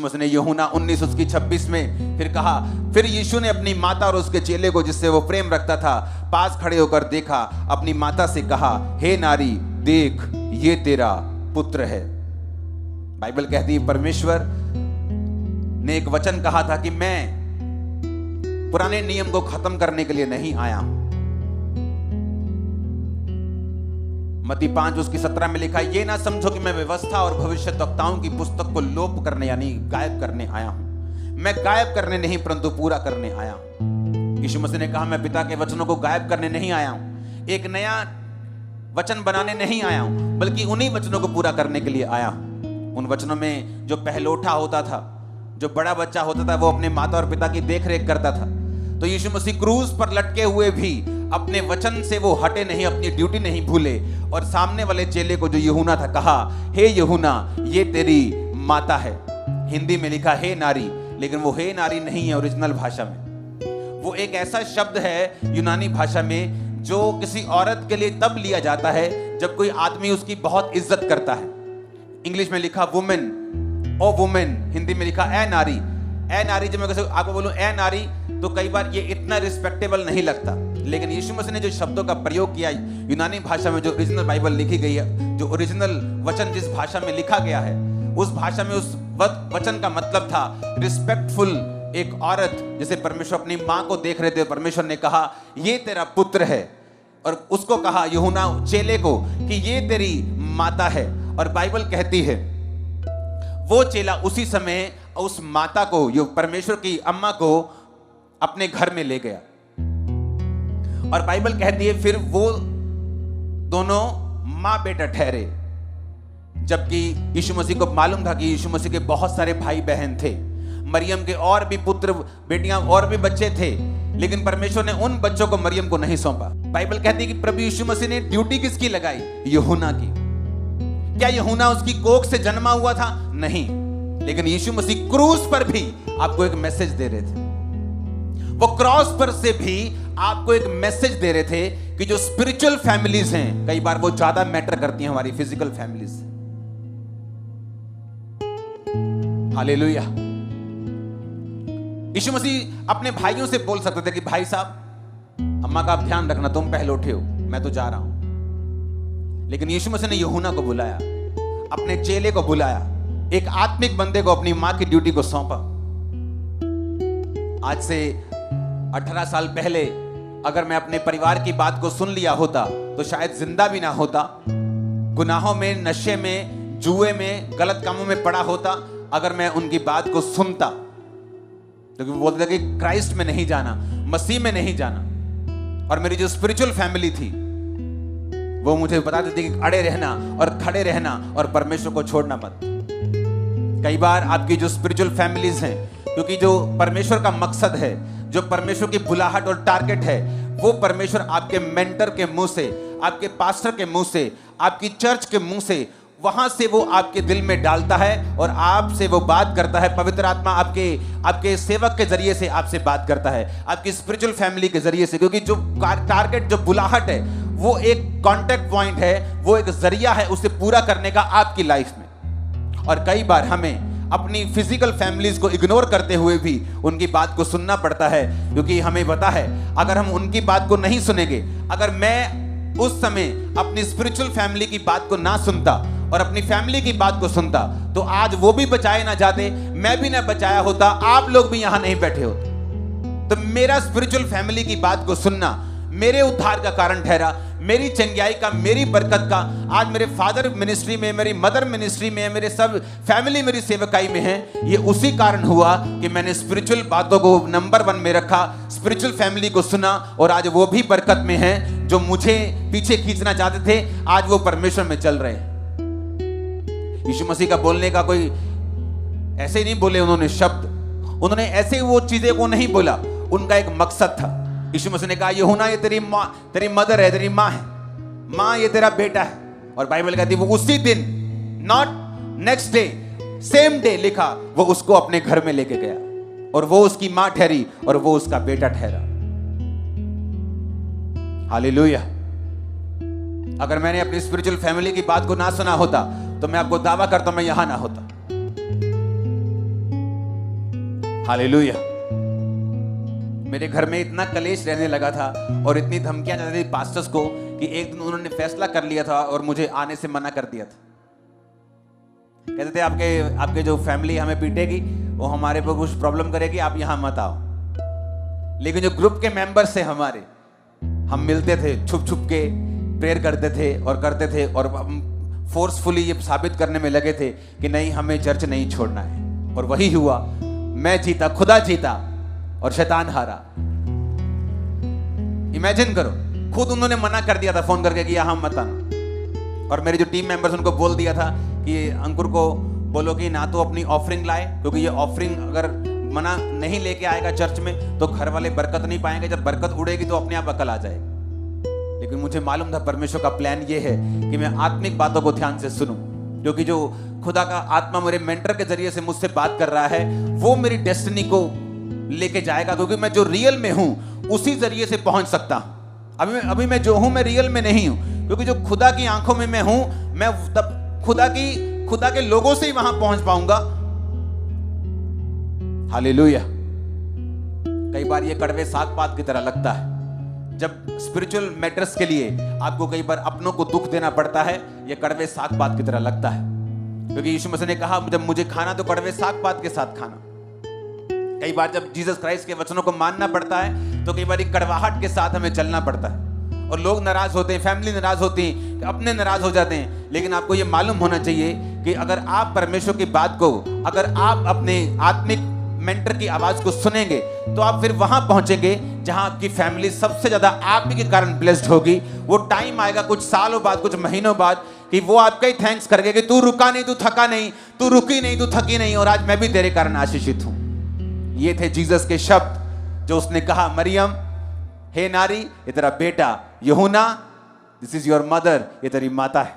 मसीह ने यूहन्ना 19 उसकी 26 में फिर कहा, फिर यीशु ने अपनी माता और उसके चेले को, जिससे वो प्रेम रखता था, पास खड़े होकर देखा, अपनी माता से कहा, हे नारी, देख ये तेरा पुत्र है। बाइबल कहती है परमेश्वर ने एक वचन कहा था कि मैं पुराने नियम को खत्म करने के लिए नहीं आया हूं। मत्ती 5 उसकी 17 में लिखा, ये ना समझो कि मैं व्यवस्था और भविष्यद्वक्ताओं की पुस्तक को लोप करने यानी गायब करने आया हूं। मैं गायब करने नहीं परंतु पूरा करने आया हूं। यीशु मसीह ने कहा, मैं पिता के वचनों को गायब करने नहीं आया हूं, एक नया वचन बनाने नहीं आया हूं, बल्कि उन्हीं वचनों को पूरा करने के लिए आया हूं। उन वचनों में जो पहलोठा होता था, जो बड़ा बच्चा होता था, वो अपने माता और पिता की देखरेख करता था। तो यीशु मसीह क्रूस पर लटके हुए भी अपने वचन से वो हटे नहीं, अपनी ड्यूटी नहीं भूले, और सामने वाले चेले को जो यूहन्ना था कहा, हे यूहन्ना, ये तेरी माता है। हिंदी में लिखा हे नारी, लेकिन वो हे नारी नहीं है ओरिजिनल भाषा में। वो एक ऐसा शब्द है यूनानी भाषा में जो किसी औरत के लिए तब लिया जाता है जब कोई आदमी उसकी बहुत इज्जत करता है। इंग्लिश में लिखा वुमेन, ओ वुमेन, हिंदी में लिखा ए नारी। ए नारी, जब मैं आपको बोलूं ए नारी, तो कई बार ये इतना रिस्पेक्टेबल नहीं लगता, लेकिन यीशु मसीह ने जो शब्दों का प्रयोग किया यूनानी भाषा में, जो ओरिजिनल बाइबल लिखी गई है, जो ओरिजिनल वचन जिस भाषा में लिखा गया है, उस भाषा में उस वचन का मतलब था रिस्पेक्टफुल एक औरत। जैसे परमेश्वर अपनी माँ को देख रहे थे, परमेश्वर ने कहा ये तेरा पुत्र है, और उसको कहा यूहन्ना चेले को कि ये तेरी माता है। और बाइबल कहती है वो चेला उसी समय उस माता को, जो परमेश्वर की अम्मा को, अपने घर में ले गया। और बाइबल कहती है फिर वो दोनों मां बेटा ठहरे, जबकि यीशु मसीह को मालूम था कि यीशु मसीह के बहुत सारे भाई बहन थे, मरियम के और भी पुत्र बेटियां और भी बच्चे थे, लेकिन परमेश्वर ने उन बच्चों को मरियम को नहीं सौंपा। बाइबल कहती है कि प्रभु यीशु मसीह ने ड्यूटी किसकी लगाई? यूहन्ना की। क्या यूहन्ना उसकी कोख से जन्मा हुआ था? नहीं, लेकिन यीशु मसीह क्रूस पर भी आपको एक मैसेज दे रहे थे। वो क्रॉस पर से भी आपको एक मैसेज दे रहे थे कि जो स्पिरिचुअल फैमिलीज हैं, कई बार वो ज्यादा मैटर करती हैं हमारी फिजिकल फैमिलीज से। हालेलुया। यीशु मसीह अपने भाइयों से बोल सकते थे कि भाई साहब, अम्मा का आप ध्यान रखना, तुम पहले उठे हो, मैं तो जा रहा हूं। लेकिन यीशु मसीह ने यूहन्ना को बुलाया, अपने चेले को बुलाया, एक आत्मिक बंदे को अपनी मां की ड्यूटी को सौंपा। आज से 18 साल पहले अगर मैं अपने परिवार की बात को सुन लिया होता तो शायद जिंदा भी ना होता, गुनाहों में, नशे में, जुए में, गलत कामों में पड़ा होता अगर मैं उनकी बात को सुनता। क्योंकि वो बोलते थे कि क्राइस्ट में नहीं जाना, मसीह में नहीं जाना। और मेरी जो स्पिरिचुअल फैमिली थी वो मुझे बताते थे कि अड़े रहना और खड़े रहना और परमेश्वर को छोड़ना मत। कई बार आपकी जो स्पिरिचुअल फैमिलीज हैं, क्योंकि जो परमेश्वर का मकसद है, जो परमेश्वर की बुलाहट और टारगेट है, वो परमेश्वर आपके मेंटर के मुंह से, आपके पास्टर के मुंह से, आपकी चर्च के मुंह से, वहां से वो आपके दिल में डालता है और आपसे वो बात करता है। पवित्र आत्मा आपके सेवक के जरिए से आपसे बात करता है, आपकी स्पिरिचुअल फैमिली के जरिए से, क्योंकि जो टारगेट, जो बुलाहट है, वो एक कांटेक्ट पॉइंट है, वो एक जरिया है उसे पूरा करने का आपकी लाइफ में। और कई बार हमें अपनी फिजिकल फैमिलीज को इग्नोर करते हुए भी उनकी बात को सुनना पड़ता है, क्योंकि हमें पता है अगर हम उनकी बात को नहीं सुनेंगे, अगर मैं उस समय अपनी स्पिरिचुअल फैमिली की बात को ना सुनता और अपनी फैमिली की बात को सुनता, तो आज वो भी बचाए ना जाते, मैं भी ना बचाया होता, आप लोग भी यहां नहीं बैठे होते। तो मेरा स्पिरिचुअल फैमिली की बात को सुनना मेरे उद्धार का कारण ठहरा, मेरी चंगाई का, मेरी बरकत का। आज मेरे फादर मिनिस्ट्री में, मेरी मदर मिनिस्ट्री में, मेरे सब फैमिली मेरी सेवकाई में है। ये उसी कारण हुआ कि मैंने स्पिरिचुअल बातों को नंबर 1 में रखा, स्पिरिचुअल फैमिली को सुना, और आज वो भी बरकत में है जो मुझे पीछे खींचना चाहते थे, आज वो परमेश्वर में चल रहे हैं। यीशु मसीह का बोलने का कोई ऐसे ही नहीं बोले उन्होंने शब्द, उन्होंने ऐसे वो चीजें को नहीं बोला, उनका एक मकसद था। यीशु मसीह ने कहा यूहन्ना ये तेरी माँ, तेरी मदर है, तेरी माँ है, माँ ये तेरा बेटा है। और बाइबल कहती है वो उसी दिन, not next day, same day लिखा, वो उसको अपने घर में लेके गया और वो उसकी माँ ठहरी और वो उसका बेटा ठहरा। हालेलुया। अगर मैंने अपनी स्पिरिचुअल फैमिली की बात को ना सुना होता तो मैं आपको दावा करता हूं मैं यहां ना होता। हालेलुया। मेरे घर में इतना कलेश रहने लगा था और इतनी धमकियां जाती थी पास्टर्स को कि एक दिन उन्होंने फैसला कर लिया था और मुझे आने से मना कर दिया था। कहते थे आपके जो फैमिली हमें पीटेगी, वो हमारे पर कुछ प्रॉब्लम करेगी, आप यहां मत आओ। लेकिन जो ग्रुप के मेंबर्स थे हमारे, हम मिलते थे, छुप छुप के प्रेयर करते थे और हम फोर्सफुली ये साबित करने में लगे थे कि नहीं, हमें चर्च नहीं छोड़ना है। और वही हुआ, मैं जीता, खुदा जीता और शैतान हारा। इमेजिन करो, खुद उन्होंने मना कर दिया था फोन करके कि यहां मत आना। और मेरे जो टीम मेंबर्स उनको बोल दिया था कि अंकुर को बोलो कि ना तो अपनी ऑफरिंग लाए, क्योंकि ये ऑफरिंग अगर मना नहीं लेके आएगा चर्च में तो घर वाले बरकत नहीं पाएंगे, जब बरकत उड़ेगी तो अपने आप अकल आ जाएगी। लेकिन मुझे मालूम था परमेश्वर का प्लान ये है कि मैं आत्मिक बातों को ध्यान से सुनूं, क्योंकि जो खुदा का आत्मा मेरे मेंटर के जरिए से मुझसे बात कर रहा है वो मेरी डेस्टिनी को लेके जाएगा, क्योंकि मैं जो रियल में हूं उसी जरिए से पहुंच सकता हूं। अभी मैं जो हूं मैं रियल में नहीं हूं, क्योंकि जो खुदा की आंखों में मैं हूं, मैं तब खुदा के लोगों से ही वहां पहुंच पाऊंगा। हालेलुया। कई बार ये कड़वे साग पात की तरह लगता है। जब स्पिरिचुअल मैटर्स के लिए आपको कई बार अपनों को दुख देना पड़ता है, ये कड़वे साग पात की तरह लगता है, क्योंकि यीशु मसीह ने कहा जब मुझे खाना तो कड़वे साग पात के साथ खाना। कई बार जब जीसस क्राइस्ट के वचनों को मानना पड़ता है तो कई बार एक कड़वाहट के साथ हमें चलना पड़ता है, और लोग नाराज होते हैं, फैमिली नाराज होती है, अपने नाराज हो जाते हैं। लेकिन आपको ये मालूम होना चाहिए कि अगर आप परमेश्वर की बात को, अगर आप अपने आत्मिक मेंटर की आवाज को सुनेंगे तो आप फिर वहां पहुंचेंगे जहां आपकी फैमिली सबसे ज्यादा आप ही के कारण ब्लेस्ड होगी। वो टाइम आएगा कुछ सालों बाद, कुछ महीनों बाद, कि वो आपका ही थैंक्स करेंगे कि तू रुका नहीं, तू थका नहीं, तू रुकी नहीं, तू थकी नहीं, और आज मैं भी तेरे कारण आशीषित हूं। ये थे जीसस के शब्द जो उसने कहा, मरियम, हे नारी, ये तेरा बेटा, यूहन्ना, दिस इज योर मदर, ये तेरी माता है।